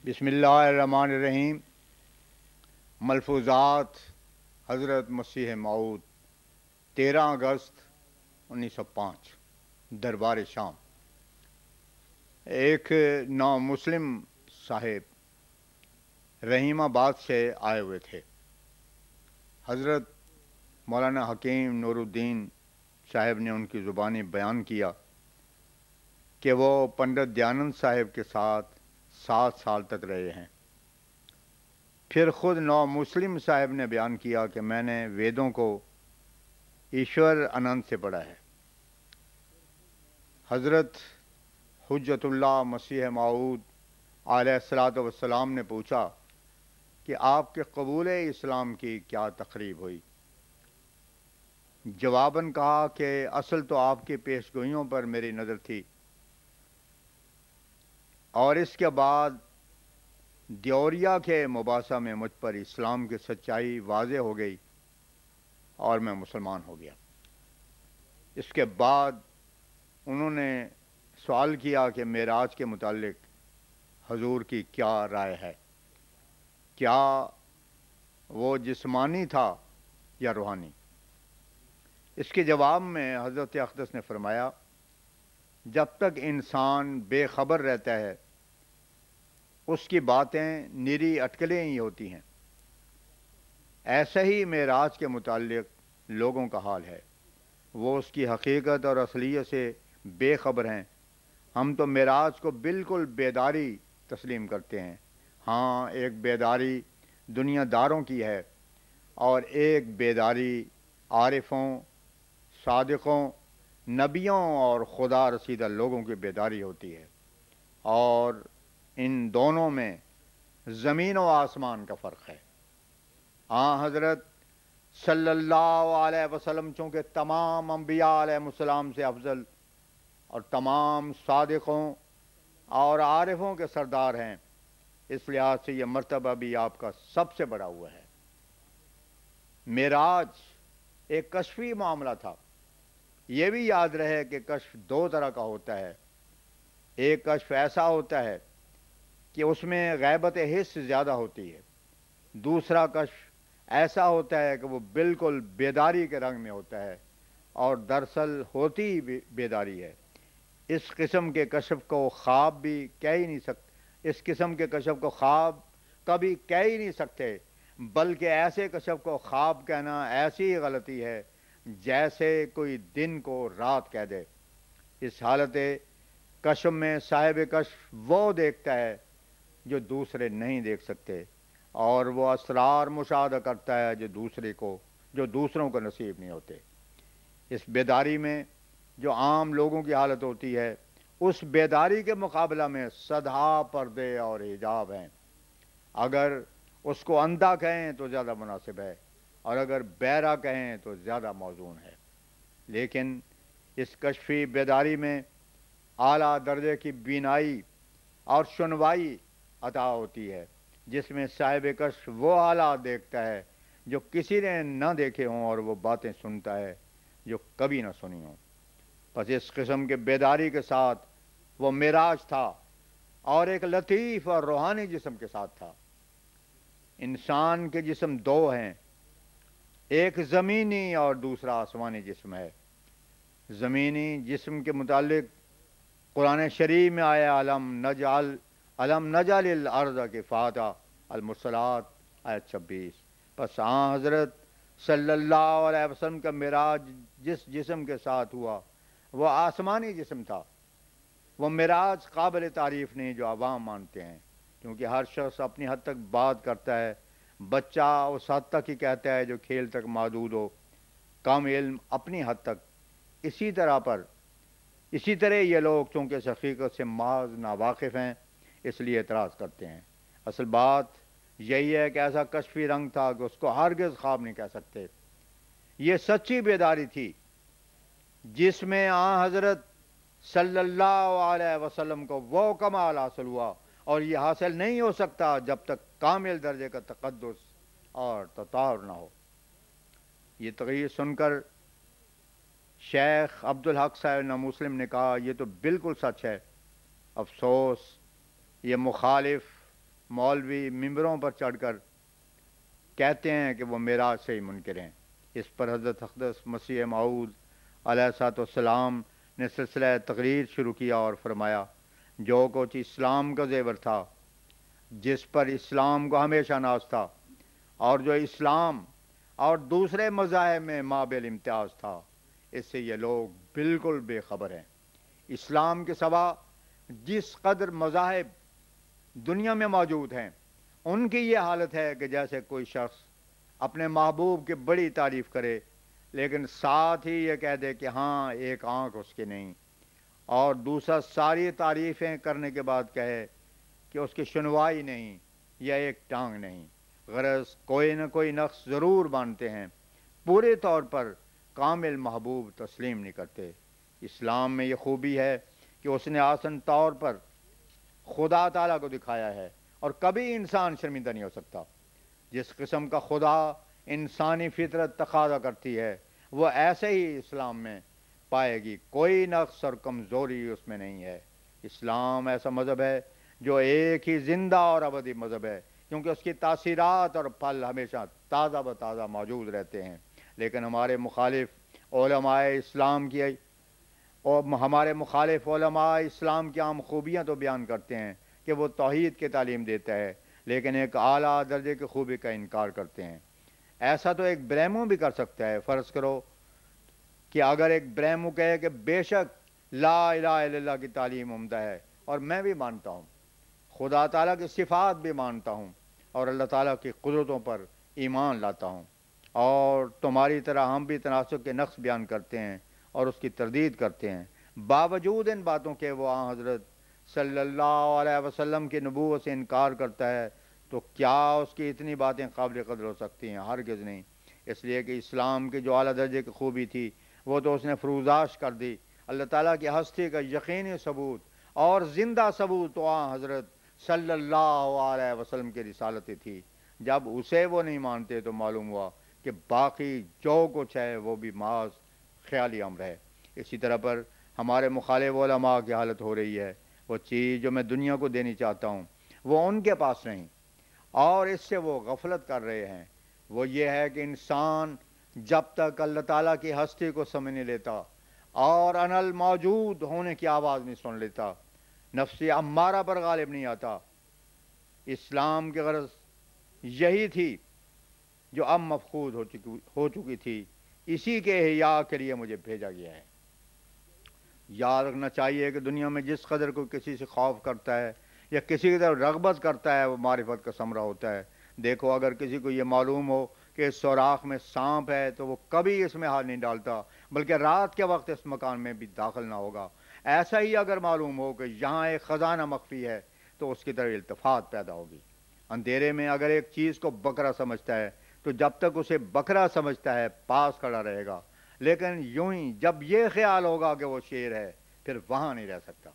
بسم اللہ الرحمن الرحیم۔ ملفوظات حضرت مسیح موعود 13 اگست 1905 دربار شام۔ ایک نامسلم صاحب رحیم آباد سے آئے ہوئے تھے۔ حضرت مولانا حکیم نور الدین صاحب نے ان کی زبانی بیان کیا کہ وہ پنڈت دیانند صاحب کے ساتھ 7 سال تک رہے ہیں۔ پھر خود نامسلم صاحب نے بیان کیا کہ میں نے ویدوں کو ایشور انند سے پڑھا ہے۔ حضرت حجت اللہ مسیح موعود علیہ الصلاۃ والسلام نے پوچھا کہ آپ کے قبول اسلام کی کیا تقریب ہوئی؟ جواباً کہا کہ اصل تو آپ کی پیشگوئیوں پر میری نظر تھی، اور اس کے بعد دیوریا کے مباحثہ میں مجھ پر اسلام کی سچائی واضح ہو گئی اور میں مسلمان ہو گیا۔ اس کے بعد انہوں نے سوال کیا کہ معراج کے متعلق حضور کی کیا رائے ہے، کیا وہ جسمانی تھا یا روحانی؟ اس کے جواب میں حضرت اقدس نے فرمایا، جب تک انسان بے خبر رہتا ہے اس کی باتیں نری اٹکلیں ہی ہوتی ہیں۔ ایسا ہی معراج کے متعلق لوگوں کا حال ہے، وہ اس کی حقیقت اور اصلیت سے بے خبر ہیں۔ ہم تو معراج کو بالکل بیداری تسلیم کرتے ہیں۔ ہاں، ایک بیداری دنیا داروں کی ہے اور ایک بیداری عارفوں، صادقوں، نبیوں اور خدا رسیدہ لوگوں کی بیداری ہوتی ہے، اور ان دونوں میں زمین و آسمان کا فرق ہے۔ حضرت صلی اللہ علیہ وسلم چونکہ تمام انبیاء علیہ السلام سے افضل اور تمام صادقوں اور عارفوں کے سردار ہیں، اس لحاظ سے یہ مرتبہ بھی آپ کا سب سے بڑا ہوا ہے۔ معراج ایک کشفی معاملہ تھا۔ یہ بھی یاد رہے کہ کشف 2 طرح کا ہوتا ہے۔ ایک کشف ایسا ہوتا ہے کہ اس میں غیبت حس زیادہ ہوتی ہے۔ دوسرا کشف ایسا ہوتا ہے کہ وہ بالکل بیداری کے رنگ میں ہوتا ہے اور دراصل ہوتی ہی بیداری ہے۔ اس قسم کے کشف کو خواب بھی کہہ ہی نہیں سکتے، اس قسم کے کشف کو خواب کبھی کہہ ہی نہیں سکتے، بلکہ ایسے کشف کو خواب کہنا ایسی ہی غلطی ہے جیسے کوئی دن کو رات کہہ دے۔ اس حالت کشف میں صاحب کشف وہ دیکھتا ہے جو دوسرے نہیں دیکھ سکتے، اور وہ اسرار مشاہدہ کرتا ہے جو دوسروں کو نصیب نہیں ہوتے۔ اس بیداری میں جو عام لوگوں کی حالت ہوتی ہے، اس بیداری کے مقابلہ میں صدہا پردے اور حجاب ہیں۔ اگر اس کو اندھا کہیں تو زیادہ مناسب ہے، اور اگر بہرا کہیں تو زیادہ موزون ہے۔ لیکن اس کشفی بیداری میں اعلیٰ درجے کی بینائی اور سنوائی عطا ہوتی ہے، جس میں صاحب کشف وہ حالات دیکھتا ہے جو کسی نے نہ دیکھے ہوں، اور وہ باتیں سنتا ہے جو کبھی نہ سنی ہوں۔ پس اس قسم کے بیداری کے ساتھ وہ معراج تھا، اور ایک لطیف اور روحانی جسم کے ساتھ تھا۔ انسان کے جسم 2 ہیں، ایک زمینی اور دوسرا آسمانی جسم ہے۔ زمینی جسم کے متعلق قرآن شریف میں آیا علم نجعل الارض کفاتا المرسلات آیت 26۔ پس حضرت صلی اللہ علیہ وسلم کا معراج جس جسم کے ساتھ ہوا وہ آسمانی جسم تھا۔ وہ معراج قابل تعریف نہیں جو عوام مانتے ہیں، کیونکہ ہر شخص اپنی حد تک بات کرتا ہے۔ بچہ اس حد تک ہی کہتا ہے جو کھیل تک محدود ہو، کم علم اپنی حد تک۔ اسی طرح یہ لوگ چونکہ اس حقیقت سے محض ناواقف ہیں، اس لیے اعتراض کرتے ہیں۔ اصل بات یہی ہے کہ ایسا کشفی رنگ تھا کہ اس کو ہرگز خواب نہیں کہہ سکتے۔ یہ سچی بیداری تھی جس میں حضرت صلی اللہ علیہ وسلم کو وہ کمال حاصل ہوا، اور یہ حاصل نہیں ہو سکتا جب تک کامل درجے کا تقدس اور تطہر نہ ہو۔ یہ تقریر سن کر شیخ عبدالحق صاحب نامسلم نے کہا، یہ تو بالکل سچ ہے، افسوس یہ مخالف مولوی ممبروں پر چڑھ کر کہتے ہیں کہ وہ معراج سے ہی منکر ہیں۔ اس پر حضرت اقدس مسیح موعود علیہ الصلوۃ والسلام نے سلسلہ تقریر شروع کیا اور فرمایا، جو کچھ اسلام کا زیور تھا، جس پر اسلام کو ہمیشہ ناز تھا، اور جو اسلام اور دوسرے مذاہب میں مابل امتیاز تھا، اس سے یہ لوگ بالکل بے خبر ہیں۔ اسلام کے سوا جس قدر مذاہب دنیا میں موجود ہیں، ان کی یہ حالت ہے کہ جیسے کوئی شخص اپنے محبوب کی بڑی تعریف کرے لیکن ساتھ ہی یہ کہہ دے کہ ہاں ایک آنکھ اس کی نہیں، اور دوسرا ساری تعریفیں کرنے کے بعد کہے کہ اس کی سنوائی نہیں یا ایک ٹانگ نہیں۔ غرض کوئی نہ کوئی نقص ضرور مانتے ہیں، پورے طور پر کامل محبوب تسلیم نہیں کرتے۔ اسلام میں یہ خوبی ہے کہ اس نے آسن طور پر خدا تعالیٰ کو دکھایا ہے، اور کبھی انسان شرمندہ نہیں ہو سکتا۔ جس قسم کا خدا انسانی فطرت تقاضا کرتی ہے وہ ایسے ہی اسلام میں پائے گی، کوئی نقص اور کمزوری اس میں نہیں ہے۔ اسلام ایسا مذہب ہے جو ایک ہی زندہ اور ابدی مذہب ہے، کیونکہ اس کی تاثیرات اور پھل ہمیشہ تازہ بتازہ موجود رہتے ہیں۔ لیکن ہمارے مخالف علماء اسلام کی عام خوبیاں تو بیان کرتے ہیں کہ وہ توحید کی تعلیم دیتا ہے، لیکن ایک اعلیٰ درجے کی خوبی کا انکار کرتے ہیں۔ ایسا تو ایک برہمو بھی کر سکتا ہے۔ فرض کرو کہ اگر ایک برہمو کہے کہ بے شک لا الہ الا اللہ کی تعلیم عمدہ ہے، اور میں بھی مانتا ہوں، خدا تعالیٰ کی صفات بھی مانتا ہوں، اور اللہ تعالیٰ کی قدرتوں پر ایمان لاتا ہوں، اور تمہاری طرح ہم بھی تناسب کے نقص بیان کرتے ہیں اور اس کی تردید کرتے ہیں، باوجود ان باتوں کے وہ حضرت صلی اللہ علیہ وسلم کی نبوت سے انکار کرتا ہے، تو کیا اس کی اتنی باتیں قابل قدر ہو سکتی ہیں؟ ہرگز نہیں۔ اس لیے کہ اسلام کی جو اعلیٰ درجے کی خوبی تھی وہ تو اس نے فروزاش کر دی۔ اللہ تعالیٰ کی ہستی کا یقینی ثبوت اور زندہ ثبوت تو حضرت صلی اللہ علیہ وسلم کی رسالت تھی۔ جب اسے وہ نہیں مانتے تو معلوم ہوا کہ باقی جو کچھ ہے وہ بھی محض خیالی امر ہے۔ اسی طرح پر ہمارے مخالف علماء کی حالت ہو رہی ہے۔ وہ چیز جو میں دنیا کو دینی چاہتا ہوں وہ ان کے پاس نہیں، اور اس سے وہ غفلت کر رہے ہیں۔ وہ یہ ہے کہ انسان جب تک اللہ تعالیٰ کی ہستی کو سمجھ نہیں لیتا اور انل موجود ہونے کی آواز نہیں سن لیتا، نفس امارہ پر غالب نہیں آتا۔ اسلام کی غرض یہی تھی جو اب مفقود ہو چکی تھی، اسی کے احیاء کے لیے مجھے بھیجا گیا ہے۔ یاد رکھنا چاہیے کہ دنیا میں جس قدر کوئی کسی سے خوف کرتا ہے یا کسی کی طرف رغبت کرتا ہے وہ معرفت کا ثمرہ ہوتا ہے۔ دیکھو، اگر کسی کو یہ معلوم ہو کہ اس سوراخ میں سانپ ہے تو وہ کبھی اس میں ہاتھ نہیں ڈالتا، بلکہ رات کے وقت اس مکان میں بھی داخل نہ ہوگا۔ ایسا ہی اگر معلوم ہو کہ یہاں ایک خزانہ مخفی ہے تو اس کی طرف التفات پیدا ہوگی۔ اندھیرے میں اگر ایک چیز کو بکرا سمجھتا ہے تو جب تک اسے بکرا سمجھتا ہے پاس کھڑا رہے گا، لیکن یوں ہی جب یہ خیال ہوگا کہ وہ شیر ہے پھر وہاں نہیں رہ سکتا۔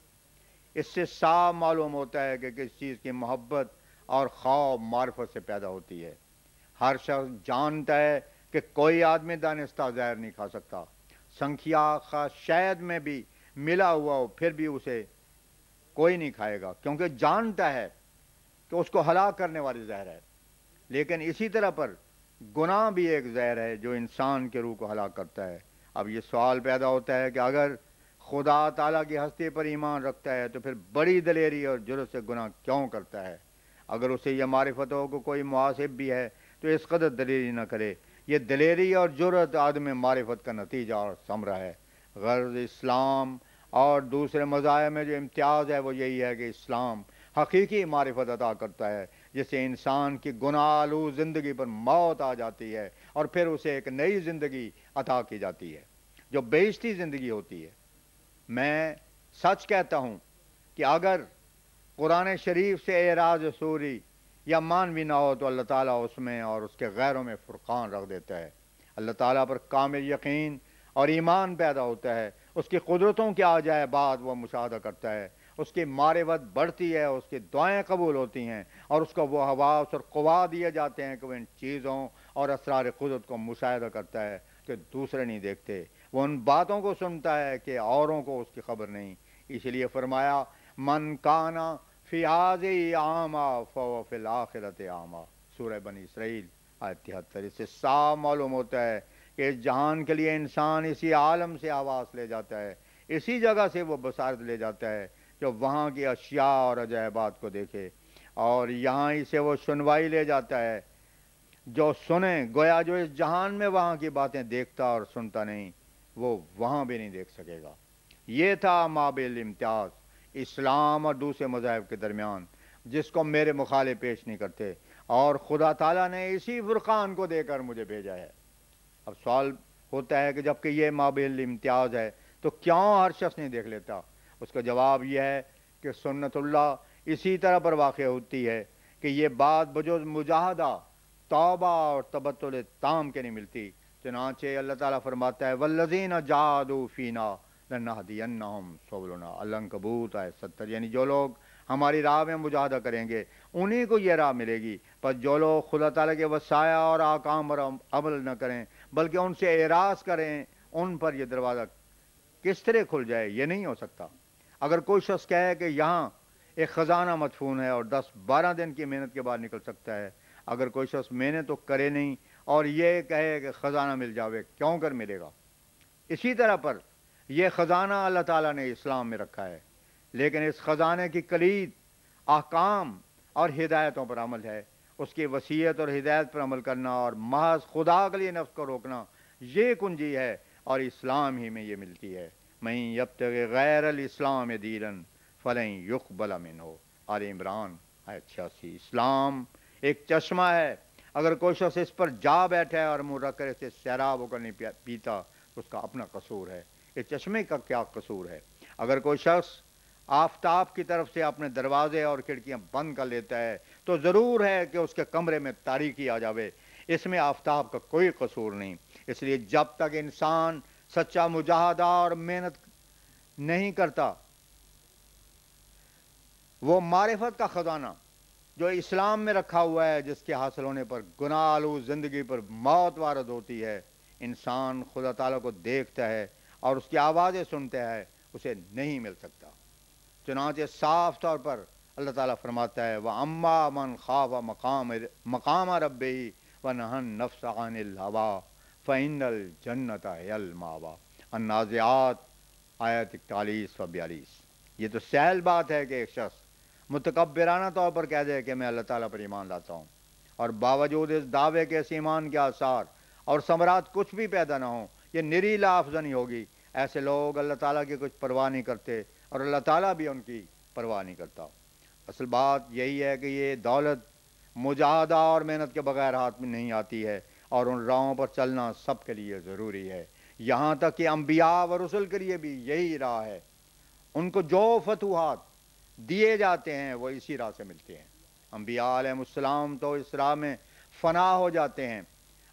اس سے صاف معلوم ہوتا ہے کہ کس چیز کی محبت اور خوف معرفت سے پیدا ہوتی ہے۔ ہر شخص جانتا ہے کہ کوئی آدمی دانستہ زہر نہیں کھا سکتا، سنکھیا خواہ شہد میں بھی ملا ہوا ہو پھر بھی اسے کوئی نہیں کھائے گا، کیونکہ جانتا ہے کہ اس کو ہلاک کرنے والی زہر ہے۔ لیکن اسی طرح پر گناہ بھی ایک زہر ہے جو انسان کے روح کو ہلاک کرتا ہے۔ اب یہ سوال پیدا ہوتا ہے کہ اگر خدا تعالیٰ کی ہستی پر ایمان رکھتا ہے تو پھر بڑی دلیری اور جرأت سے گناہ کیوں کرتا ہے؟ اگر اسے یہ معرفت ہو کہ کوئی محاسب بھی ہے تو اس قدر دلیری نہ کرے۔ یہ دلیری اور جرأت عدم معرفت کا نتیجہ اور ثمرہ ہے۔ غرض اسلام اور دوسرے مذاہب میں جو امتیاز ہے وہ یہی ہے کہ اسلام حقیقی معرفت عطا کرتا ہے، جس سے انسان کی گناہ آلود زندگی پر موت آ جاتی ہے اور پھر اسے ایک نئی زندگی عطا کی جاتی ہے جو بیشتی زندگی ہوتی ہے۔ میں سچ کہتا ہوں کہ اگر قرآن شریف سے اعراض سوری یا مانوی نہ ہو تو اللہ تعالیٰ اس میں اور اس کے غیروں میں فرقان رکھ دیتا ہے۔ اللہ تعالیٰ پر کامل یقین اور ایمان پیدا ہوتا ہے، اس کی قدرتوں کے عجائبات وہ مشاہدہ کرتا ہے، اس کی معرفت بڑھتی ہے، اس کی دعائیں قبول ہوتی ہیں، اور اس کو وہ حواس اور قوا دیے جاتے ہیں کہ وہ ان چیزوں اور اسرار قدرت کو مشاہدہ کرتا ہے کہ دوسرے نہیں دیکھتے۔ وہ ان باتوں کو سنتا ہے کہ اوروں کو اس کی خبر نہیں۔ اس لیے فرمایا من کانا فی هذه اعما فهو فی الاخرۃ اعما، سورہ بنی اسرائیل آیت 73۔ اس سے صاف معلوم ہوتا ہے کہ اس جہان کے لیے انسان اسی عالم سے آواز لے جاتا ہے، اسی جگہ سے وہ بصارت لے جاتا ہے جو وہاں کی اشیاء اور عجائبات کو دیکھے، اور یہاں ہی سے وہ سنوائی لے جاتا ہے جو سنے، گویا جو اس جہان میں وہاں کی باتیں دیکھتا اور سنتا نہیں وہ وہاں بھی نہیں دیکھ سکے گا۔ یہ تھا مابعد امتیاز اسلام اور دوسرے مذاہب کے درمیان، جس کو میرے مخالف پیش نہیں کرتے، اور خدا تعالیٰ نے اسی فرقان کو دے کر مجھے بھیجا ہے۔ اب سوال ہوتا ہے کہ جب کہ یہ مابعد امتیاز ہے تو کیوں ہر شخص نہیں دیکھ لیتا؟ اس کا جواب یہ ہے کہ سنت اللہ اسی طرح پر واقع ہوتی ہے کہ یہ بات بجز مجاہدہ، توبہ اور تبتل تام کے نہیں ملتی۔ چنانچہ اللہ تعالیٰ فرماتا ہے والذین جاہدوا فینا لنہدینہم سبلنا، العنکبوت آیت 70۔ یعنی جو لوگ ہماری راہ میں مجاہدہ کریں گے انہی کو یہ راہ ملے گی، پر جو لوگ خدا تعالیٰ کے وصایا اور احکام پر عمل نہ کریں بلکہ ان سے اعراض کریں، ان پر یہ دروازہ کس طرح کھل جائے؟ یہ نہیں ہو سکتا۔ اگر کوئی شخص کہے کہ یہاں ایک خزانہ مدفون ہے اور 10-12 دن کی محنت کے بعد نکل سکتا ہے، اگر کوئی شخص محنت تو کرے نہیں اور یہ کہے کہ خزانہ مل جاوے، کیوں کر ملے گا؟ اسی طرح پر یہ خزانہ اللہ تعالیٰ نے اسلام میں رکھا ہے، لیکن اس خزانے کی کلید احکام اور ہدایتوں پر عمل ہے۔ اس کی وصیت اور ہدایت پر عمل کرنا اور محض خدا کے لیے نفس کو روکنا، یہ کنجی ہے، اور اسلام ہی میں یہ ملتی ہے۔ من یبتغی غیر الاسلام دینا فلن یقبل منہ، آل عمران آیت 86۔ اسلام ایک چشمہ ہے، اگر کوئی شخص اس پر جا بیٹھا ہے اور منہ رکھ کر اسے سیراب ہو کر نہیں پیتا، اس کا اپنا قصور ہے۔ اس چشمے کا کیا قصور ہے؟ اگر کوئی شخص آفتاب کی طرف سے اپنے دروازے اور کھڑکیاں بند کر لیتا ہے تو ضرور ہے کہ اس کے کمرے میں تاریکی آ جاوے، اس میں آفتاب کا کوئی قصور نہیں۔ اس لیے جب تک انسان سچا مجاہدہ اور محنت نہیں کرتا، وہ معرفت کا خزانہ جو اسلام میں رکھا ہوا ہے، جس کے حاصل ہونے پر گناہ آلود زندگی پر موت وارد ہوتی ہے، انسان خدا تعالیٰ کو دیکھتا ہے اور اس کی آوازیں سنتا ہے، اسے نہیں مل سکتا۔ چنانچہ صاف طور پر اللہ تعالیٰ فرماتا ہے وَأَمَّا مَنْ خَافَ مَقَامَ رَبِّهِ وَنَهَى النَّفْسَ عَنِ الْهَوَىٰ فَإِنَّ الْجَنَّةَ هِيَ الْمَأْوَىٰ، النازعات آیت 41 و 42۔ یہ تو سہل بات ہے کہ ایک شخص متکبرانہ طور پر کہہ دے کہ میں اللہ تعالیٰ پر ایمان لاتا ہوں، اور باوجود اس دعوے کے اس ایمان کے آثار اور ثمرات کچھ بھی پیدا نہ ہوں، یہ نری لافزنی ہوگی۔ ایسے لوگ اللہ تعالیٰ کی کچھ پرواہ نہیں کرتے اور اللہ تعالیٰ بھی ان کی پرواہ نہیں کرتا۔ اصل بات یہی ہے کہ یہ دولت مجاہدہ اور محنت کے بغیر ہاتھ میں نہیں آتی ہے، اور ان راہوں پر چلنا سب کے لیے ضروری ہے، یہاں تک کہ انبیاء و رسل کے لیے بھی یہی راہ ہے۔ ان کو جو فتوحات دیے جاتے ہیں وہ اسی راہ سے ملتے ہیں۔ انبیاء علیہ السلام تو اس راہ میں فنا ہو جاتے ہیں،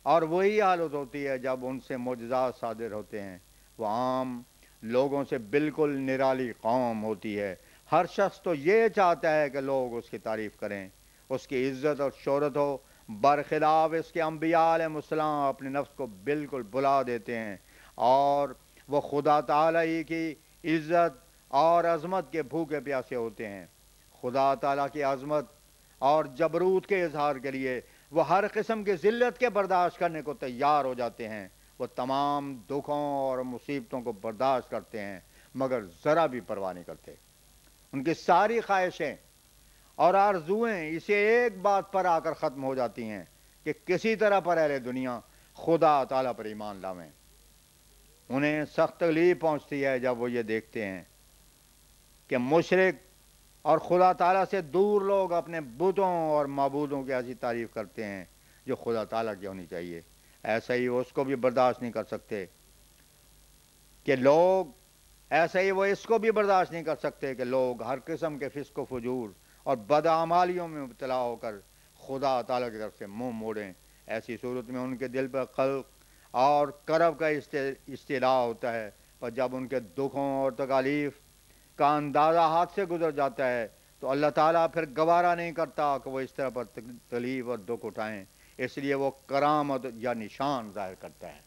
اور وہی حالت ہوتی ہے جب ان سے معجزات صادر ہوتے ہیں۔ وہ عام لوگوں سے بالکل نرالی قوم ہوتی ہے۔ ہر شخص تو یہ چاہتا ہے کہ لوگ اس کی تعریف کریں، اس کی عزت اور شہرت ہو، برخلاف اس کے انبیاء علیہ السلام اپنے نفس کو بالکل بلا دیتے ہیں، اور وہ خدا تعالیٰ ہی کی عزت اور عظمت کے بھوکے پیاسے ہوتے ہیں۔ خدا تعالیٰ کی عظمت اور جبروت کے اظہار کے لیے وہ ہر قسم کی ذلت کے برداشت کرنے کو تیار ہو جاتے ہیں۔ وہ تمام دکھوں اور مصیبتوں کو برداشت کرتے ہیں، مگر ذرا بھی پرواہ نہیں کرتے۔ ان کی ساری خواہشیں اور آرزوئیں اسے ایک بات پر آ کر ختم ہو جاتی ہیں کہ کسی طرح پر اہل دنیا خدا تعالیٰ پر ایمان لاویں۔ انہیں سخت تکلیف پہنچتی ہے جب وہ یہ دیکھتے ہیں کہ مشرک اور خدا تعالیٰ سے دور لوگ اپنے بتوں اور معبودوں کی ایسی تعریف کرتے ہیں جو خدا تعالیٰ کی ہونی چاہیے۔ ایسا ہی وہ اس کو بھی برداشت نہیں کر سکتے کہ لوگ ایسا ہی وہ اس کو بھی برداشت نہیں کر سکتے کہ لوگ ہر قسم کے فسق و فجور اور بدعمالیوں میں مبتلا ہو کر خدا تعالیٰ کی طرف سے منہ موڑیں۔ ایسی صورت میں ان کے دل پر قلق اور کرب کا استعلاء ہوتا ہے، پر جب ان کے دکھوں اور تکالیف کا اندازہ ہاتھ سے گزر جاتا ہے تو اللہ تعالیٰ پھر گوارا نہیں کرتا کہ وہ اس طرح پر تکلیف اور دکھ اٹھائیں، اس لیے وہ کرامت یا نشان ظاہر کرتا ہے۔